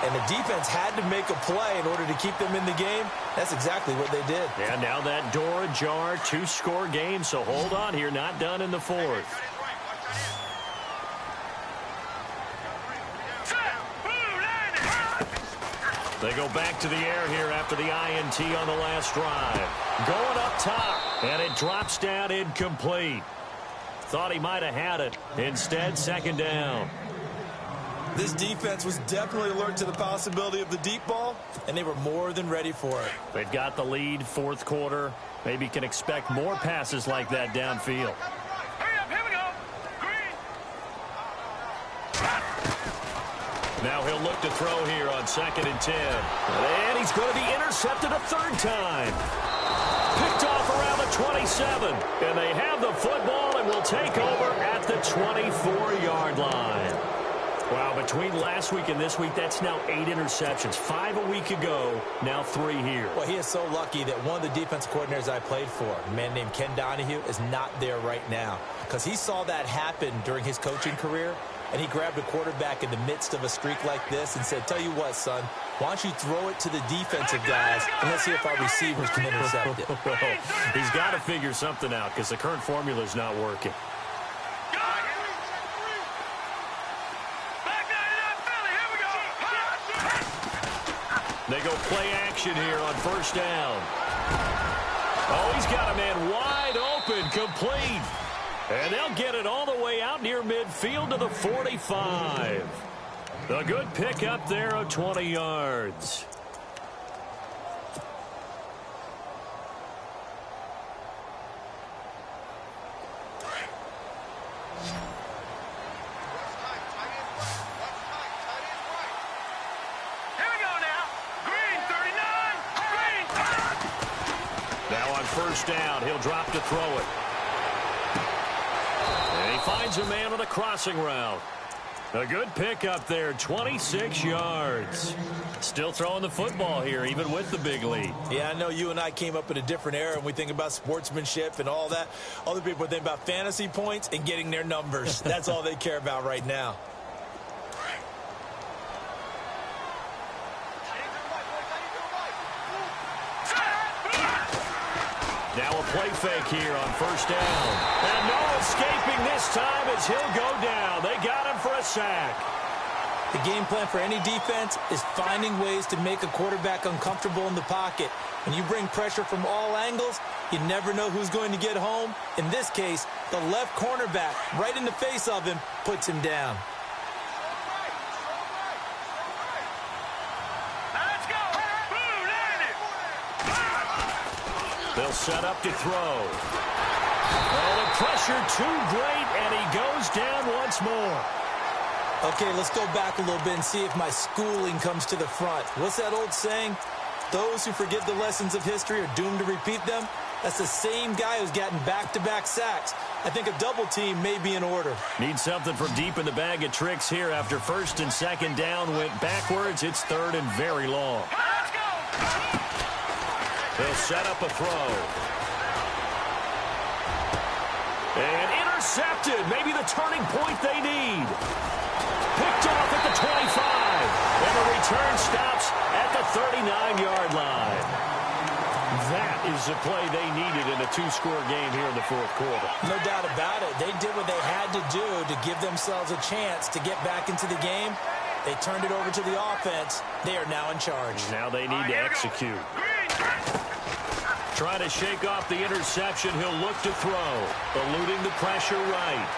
and the defense had to make a play in order to keep them in the game. That's exactly what they did. And now that door ajar, 2-score game, so hold on here, not done in the 4th. They go back to the air here after the INT on the last drive. Going up top, and it drops down incomplete. Thought he might have had it. Instead, 2nd down. This defense was definitely alert to the possibility of the deep ball, and they were more than ready for it. They've got the lead, 4th quarter. Maybe can expect more passes like that downfield. Hurry up, here we go. Green. Now he'll look to throw here on 2nd and 10. And he's going to be intercepted a 3rd time. Picked off around the 27. And they have the football and will take over at the 24-yard line. Wow, between last week and this week, that's now 8 interceptions. 5 a week ago, now 3 here. Well, he is so lucky that one of the defensive coordinators I played for, a man named Ken Donahue, is not there right now. Because he saw that happen during his coaching career, and he grabbed a quarterback in the midst of a streak like this and said, tell you what, son, why don't you throw it to the defensive guys, and let's see if our receivers can intercept it. He's got to figure something out because the current formula is not working. They go play action here on 1st down. Oh, he's got a man wide open, complete. And they'll get it all the way out near midfield to the 45. A good pick up there of 20 yards. First down, he'll drop to throw it. And he finds a man on a crossing route. A good pick up there, 26 yards. Still throwing the football here, even with the big lead. Yeah, I know you and I came up in a different era, and we think about sportsmanship and all that. Other people think about fantasy points and getting their numbers. That's all they care about right now. Now a play fake here on 1st down. And no escaping this time as he'll go down. They got him for a sack. The game plan for any defense is finding ways to make a quarterback uncomfortable in the pocket. When you bring pressure from all angles, you never know who's going to get home. In this case, the left cornerback, right in the face of him, puts him down. Let's go. They'll set up to throw. Oh, the pressure too great, and he goes down once more. Okay, let's go back a little bit and see if my schooling comes to the front. What's that old saying? Those who forget the lessons of history are doomed to repeat them. That's the same guy who's gotten back-to-back sacks. I think a double team may be in order. Need something from deep in the bag of tricks here after first and second down went backwards. It's third and very long. Let's go! They'll set up a throw. And intercepted. Maybe the turning point they need. Picked off at the 25. And the return stops at the 39-yard line. That is the play they needed in a two-score game here in the fourth quarter. No doubt about it. They did what they had to do to give themselves a chance to get back into the game. They turned it over to the offense. They are now in charge. Now they need to execute. Trying to shake off the interception. He'll look to throw. Eluding the pressure right.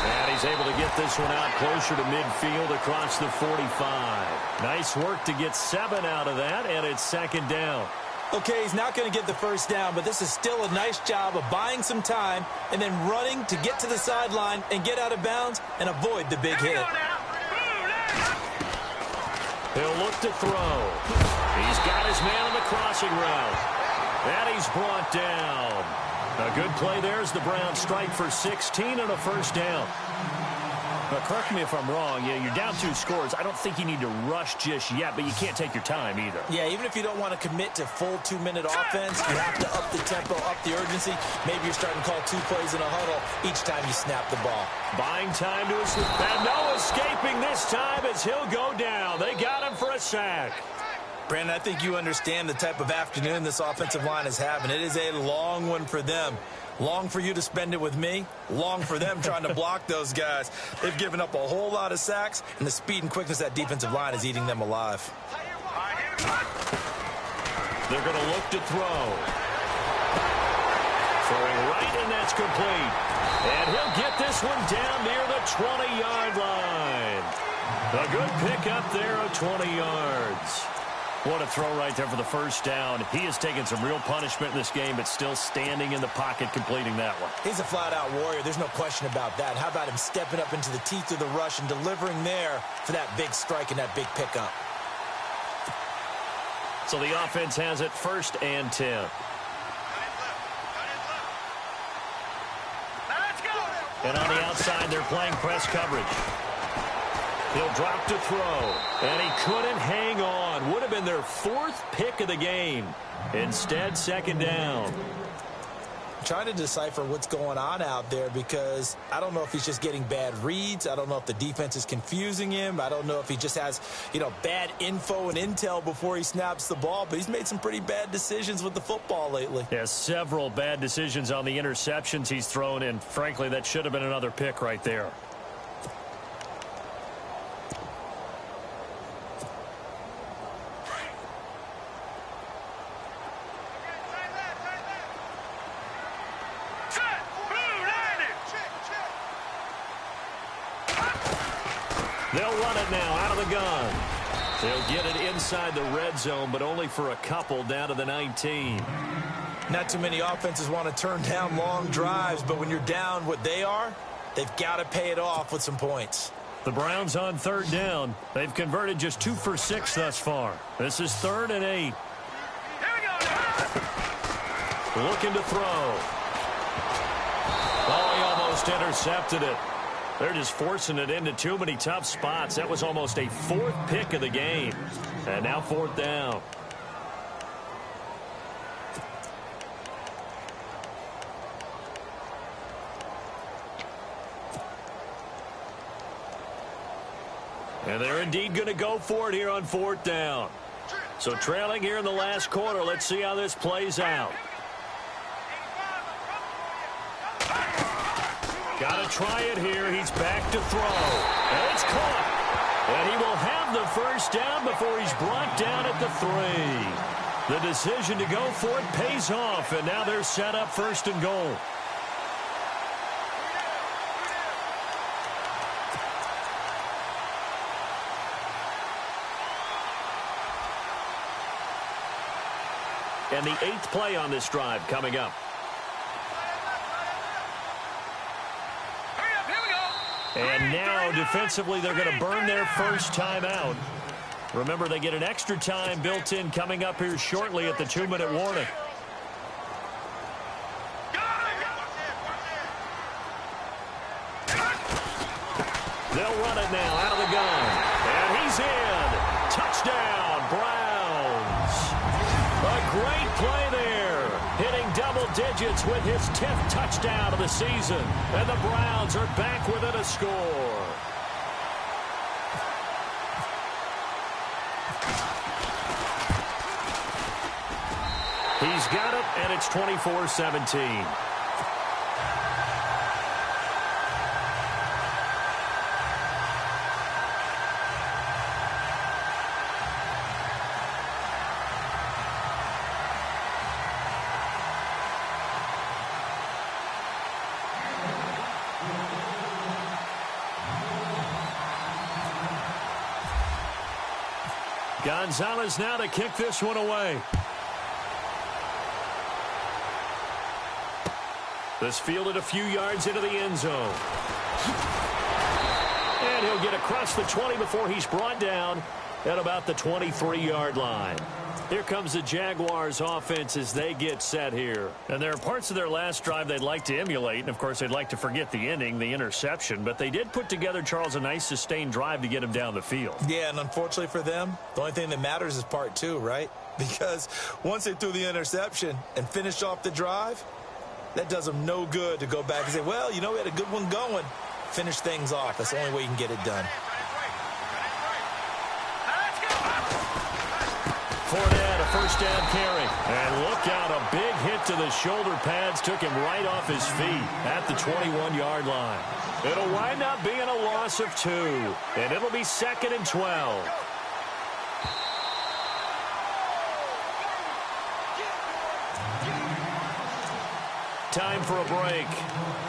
And he's able to get this one out closer to midfield across the 45. Nice work to get 7 out of that, and it's second down. Okay, he's not going to get the first down, but this is still a nice job of buying some time and then running to get to the sideline and get out of bounds and avoid the big hit. He'll look to throw. He's got his man on the crossing route. And he's brought down. A good play there as the Browns strike for 16 and a first down. But correct me if I'm wrong. Yeah, you're down 2 scores. I don't think you need to rush just yet, but you can't take your time either. Yeah, even if you don't want to commit to full 2-minute offense, you have to up the tempo, up the urgency. Maybe you're starting to call 2 plays in a huddle each time you snap the ball. Buying time to his... And no escaping this time as he'll go down. They got him for a sack. Brandon, I think you understand the type of afternoon this offensive line is having. It is a long one for them. Long for you to spend it with me. Long for them trying to block those guys. They've given up a whole lot of sacks, and the speed and quickness of that defensive line is eating them alive. They're going to look to throw. Throwing right, and that's complete. And he'll get this one down near the 20-yard line. A good pick up there of 20 yards. What a throw right there for the first down. He has taken some real punishment in this game, but still standing in the pocket completing that one. He's a flat-out warrior. There's no question about that. How about him stepping up into the teeth of the rush and delivering there for that big strike and that big pickup? So the offense has it first and 10. Let's go! And on the outside, they're playing press coverage. He'll drop to throw, and he couldn't hang on. Would have been their 4th pick of the game. Instead, second down. I'm trying to decipher what's going on out there because I don't know if he's just getting bad reads. I don't know if the defense is confusing him. I don't know if he just has, bad info and intel before he snaps the ball. But he's made some pretty bad decisions with the football lately. Yeah, several bad decisions on the interceptions he's thrown, and frankly, that should have been another pick right there. They'll run it now out of the gun. They'll get it inside the red zone, but only for a couple down to the 19. Not too many offenses want to turn down long drives, but when you're down what they are, they've got to pay it off with some points. The Browns on third down. They've converted just 2 for 6 thus far. This is 3rd and 8. Here we go. Looking to throw. Oh, he almost intercepted it. They're just forcing it into too many tough spots. That was almost a 4th pick of the game. And now 4th down. And they're indeed going to go for it here on 4th down. So trailing here in the last quarter. Let's see how this plays out. Got to try it here. He's back to throw. And it's caught. And he will have the first down before he's brought down at the 3. The decision to go for it pays off. And now they're set up 1st and goal. and the 8th play on this drive coming up. Hurry up, here we go. And now, defensively, they're going to burn their first timeout. Remember, they get an extra time built in coming up here shortly at the 2-minute warning. They'll run it now out of the gun. And he's in. Touchdown, Browns. A great play there. Hitting double digits with his 10th touchdown of the season. And the Browns are back within a score. He's got it, and it's 24-17. Gonzalez now to kick this one away. This fielded a few yards into the end zone. And he'll get across the 20 before he's brought down at about the 23-yard line. Here comes the Jaguars offense as they get set here. And there are parts of their last drive they'd like to emulate. And, of course, they'd like to forget the inning, the interception. But they did put together, Charles, a nice sustained drive to get him down the field. Yeah, and unfortunately for them, the only thing that matters is part 2, right? Because once they threw the interception and finished off the drive, that does them no good to go back and say, well, you know, we had a good one going. Finish things off. That's the only way you can get it done. Fournette, a first down carry. And look out, a big hit to the shoulder pads took him right off his feet at the 21-yard line. It'll wind up being a loss of 2, and it'll be 2nd and 12. Time for a break.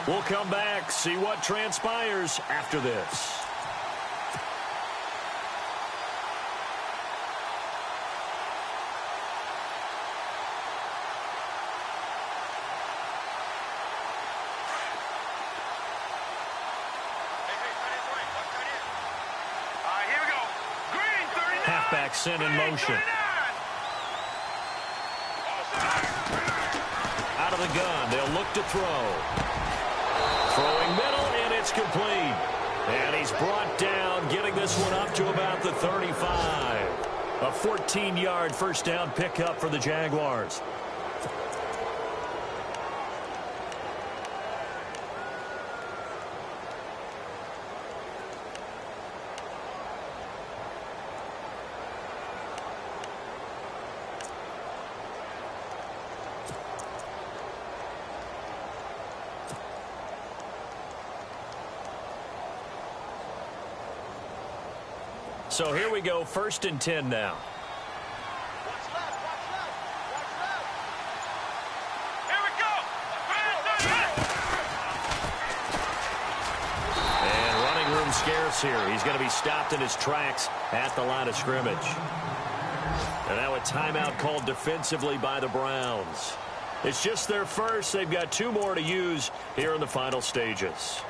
We'll come back, see what transpires after this. Halfback sent in motion. Out of the gun, they'll look to throw. Throwing middle, and it's complete. And he's brought down, getting this one up to about the 35. A 14-yard first down pickup for the Jaguars. So here we go, 1st and 10 now. Here we go. And running room scarce here. He's going to be stopped in his tracks at the line of scrimmage. And now a timeout called defensively by the Browns. It's just their first. They've got 2 more to use here in the final stages.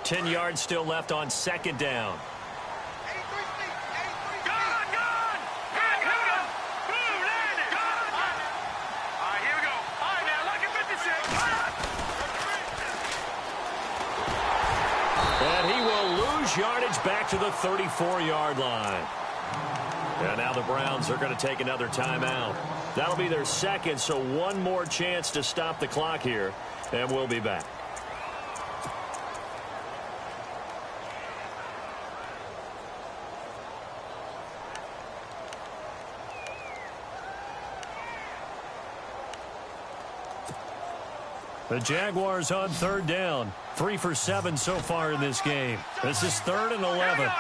10 yards still left on 2nd down. And he will lose yardage back to the 34-yard line. And now the Browns are going to take another timeout. That'll be their 2nd, so 1 more chance to stop the clock here, and we'll be back. The Jaguars on 3rd down. 3 for 7 so far in this game. This is 3rd and 11.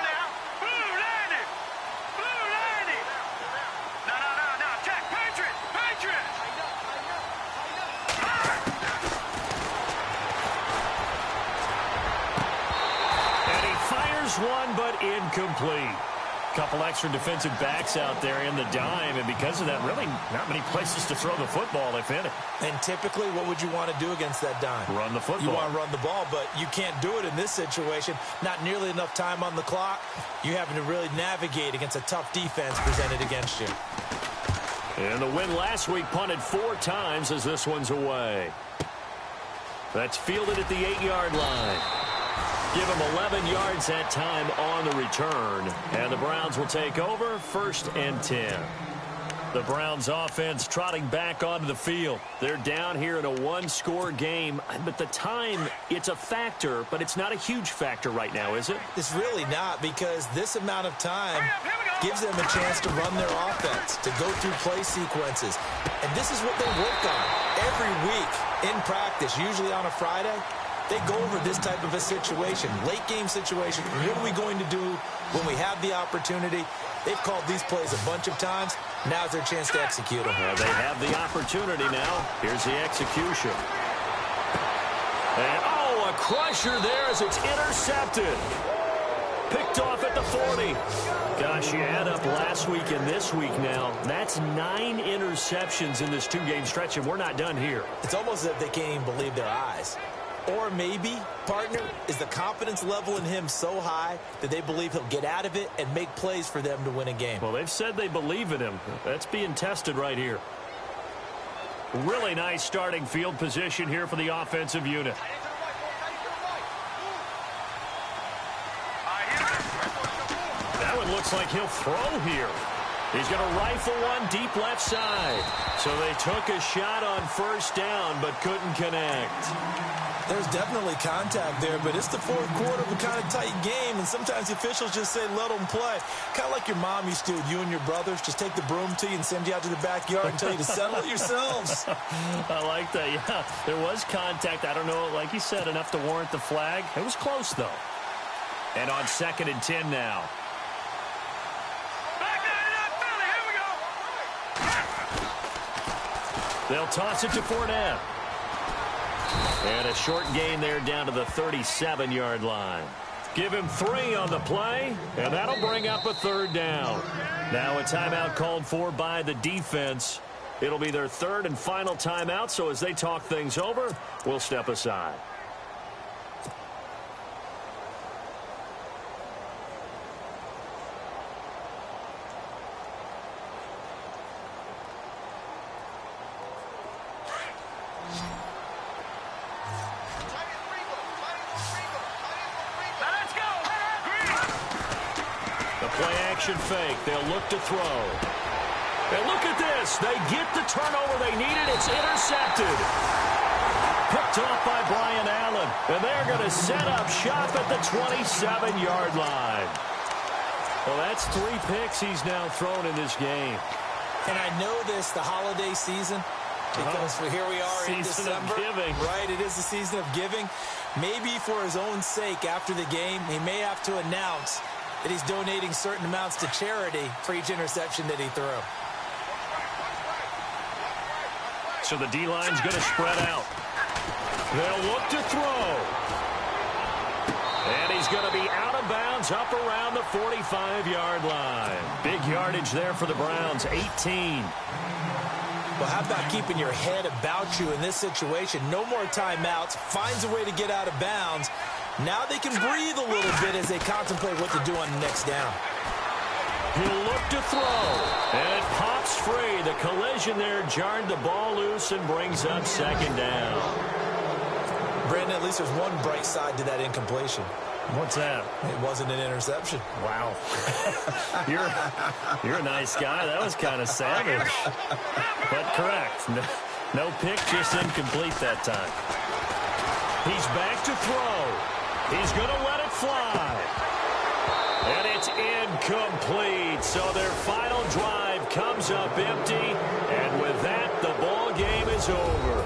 Fires one, but incomplete. Couple extra defensive backs out there in the dime, and because of that, really not many places to throw the football, if any. And typically, what would you want to do against that dime? Run the football. You want to run the ball, but you can't do it in this situation. Not nearly enough time on the clock. You're having to really navigate against a tough defense presented against you. And the win last week punted 4 times as this one's away. That's fielded at the 8-yard line. Give him 11 yards that time on the return. And the Browns will take over 1st and 10. The Browns offense trotting back onto the field. They're down here in a 1-score game. But the time, it's a factor, but it's not a huge factor right now, is it? It's really not, because this amount of time gives them a chance to run their offense, to go through play sequences. And this is what they work on every week in practice, usually on a Friday. They go over this type of a situation, late-game situation. What are we going to do when we have the opportunity? They've called these plays a bunch of times. Now's their chance to execute them. Well, they have the opportunity now. Here's the execution. And, oh, a crusher there as it's intercepted. Picked off at the 40. Gosh, you add up last week and this week now. That's 9 interceptions in this 2-game stretch, and we're not done here. It's almost as if they can't even believe their eyes. Or maybe, partner, is the confidence level in him so high that they believe he'll get out of it and make plays for them to win a game. Well, they've said they believe in him. That's being tested right here. Really nice starting field position here for the offensive unit. That one looks like he'll throw here. He's going to rifle one deep left side. So they took a shot on 1st down but couldn't connect. There's definitely contact there, but it's the 4th quarter of a kind of tight game, and sometimes the officials just say, let them play. Kind of like your mom used to, you and your brothers, just take the broom to you and send you out to the backyard and tell you to settle it yourselves. I like that, yeah. There was contact. I don't know, like you said, enough to warrant the flag. It was close, though. And on 2nd and 10 now. They'll toss it to Fournette. And a short gain there down to the 37-yard line. Give him 3 on the play, and that'll bring up a 3rd down. Now a timeout called for by the defense. It'll be their 3rd and final timeout, so as they talk things over, we'll step aside. Fake. They'll look to throw. And look at this. They get the turnover they needed. It's intercepted. Picked off by Brian Allen. And they're going to set up shop at the 27-yard line. Well, that's 3 picks he's now thrown in this game. And I know this, the holiday season, because here we are in December. Season of giving. Right, it is the season of giving. Maybe for his own sake after the game, he may have to announce that he's donating certain amounts to charity for each interception that he threw. So the D-line's going to spread out. They'll look to throw. And he's going to be out of bounds up around the 45-yard line. Big yardage there for the Browns, 18. Well, how about keeping your head about you in this situation? No more timeouts. Finds a way to get out of bounds. Now they can breathe a little bit as they contemplate what to do on the next down. He'll look to throw. And it pops free. The collision there jarred the ball loose and brings up 2nd down. Brandon, at least there's one bright side to that incompletion. What's that? It wasn't an interception. Wow. You're a nice guy. That was kind of savage. But correct. No pick, just incomplete that time. He's back to throw. He's going to let it fly. And it's incomplete. So their final drive comes up empty. And with that, the ball game is over.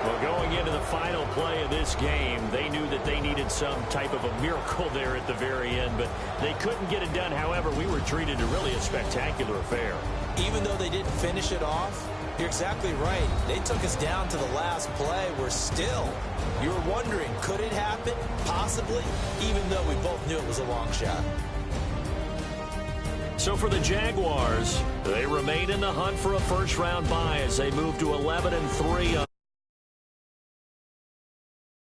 Well, going into the final play of this game, they knew that they needed some type of a miracle there at the very end, but they couldn't get it done. However, we were treated to really a spectacular affair. Even though they didn't finish it off, You're exactly right. They took us down to the last play. We're still, you were wondering, could it happen? Possibly, even though we both knew it was a long shot. So for the Jaguars, they remain in the hunt for a first-round bye as they move to 11-3 on